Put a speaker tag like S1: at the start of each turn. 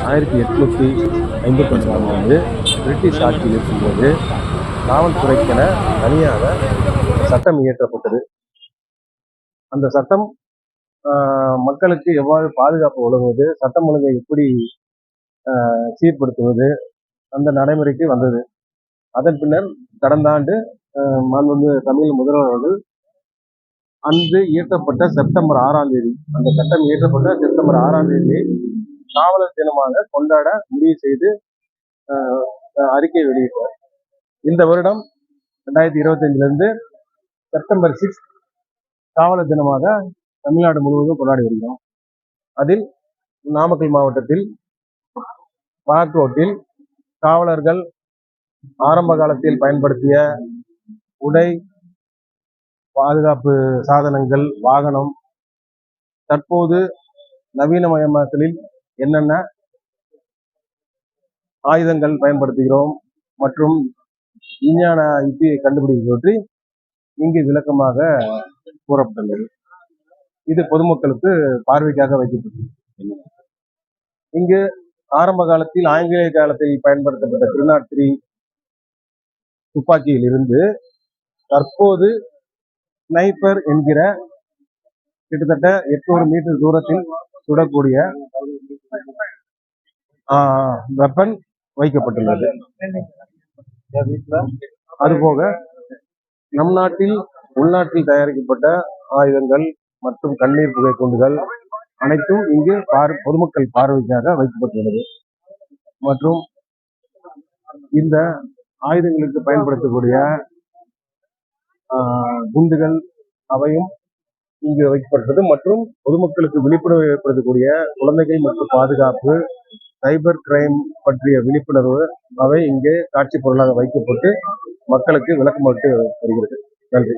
S1: 1851ஆம் ஆண்டு பிரிட்டிஷ் ஆட்சியில் இருக்கும்போது காவல்துறைக்கென தனியாக சட்டம் இயற்றப்பட்டது. அந்த சட்டம் மக்களுக்கு எவ்வாறு பாதுகாப்பு வழங்குவது, சட்டம் ஒழுங்கை எப்படி சீர்படுத்துவது, அந்த நடைமுறைக்கு வந்தது. அதன் பின்னர் கடந்த ஆண்டு மாண்புமிகு தமிழ் முதல்வர் அவர்கள் அன்று இயற்றப்பட்ட செப்டம்பர் 6ஆம் தேதி, அந்த சட்டம் இயற்றப்பட்ட செப்டம்பர் 6ஆம் தேதியை காவலர் தினமாக கொண்டாட முடிவு செய்து அறிக்கை வெளியிட்டார். இந்த வருடம் 2025 செப்டம்பர் 6 காவலர் தினமாக தமிழ்நாடு முழுவதும் கொண்டாடி வருகிறோம். அதில் நாமக்கல் மாவட்டத்தில் பாலக்கோட்டில் காவலர்கள் ஆரம்ப காலத்தில் பயன்படுத்திய உடை, பாதுகாப்பு சாதனங்கள், வாகனம், தற்போது நவீனமயமாக்கலில் என்னென்ன ஆயுதங்கள் பயன்படுத்துகிறோம் மற்றும் விஞ்ஞான யுக்தியை கண்டுபிடிப்பது பற்றி இங்கு விளக்கமாக கூறப்பட்டுள்ளது. இது பொதுமக்களுக்கு பார்வைக்காக வைக்கப்பட்டது. இங்கு ஆரம்ப காலத்தில் ஆங்கிலேய காலத்தில் பயன்படுத்தப்பட்ட 303 துப்பாக்கியில் இருந்து தற்போது ஸ்னைப்பர் என்கிற கிட்டத்தட்ட 800 மீட்டர் தூரத்தில் சுடக்கூடிய வெப்பன் வைக்கப்பட்டுள்ளது. அதுபோக நம் நாட்டில் உள்நாட்டில் தயாரிக்கப்பட்ட ஆயுதங்கள் மற்றும் கண்ணீர் புகை குண்டுகள் அனைத்தும் இங்கு பொதுமக்கள் பார்வைக்காக வைக்கப்பட்டுள்ளது. மற்றும் இந்த ஆயுதங்களுக்கு பயன்படுத்தக்கூடிய குண்டுகள் அவையும் இங்கு வைக்கப்பட்டது. மற்றும் பொதுமக்களுக்கு விழிப்புணர்வு ஏற்படுத்தக்கூடிய குழந்தைகள் மற்றும் பாதுகாப்பு, சைபர் கிரைம் பற்றிய விழிப்புணர்வு அவை இங்கே காட்சி பொருளாக வைக்கப்பட்டு மக்களுக்கு விளக்கமளித்து வருகிறது. நன்றி.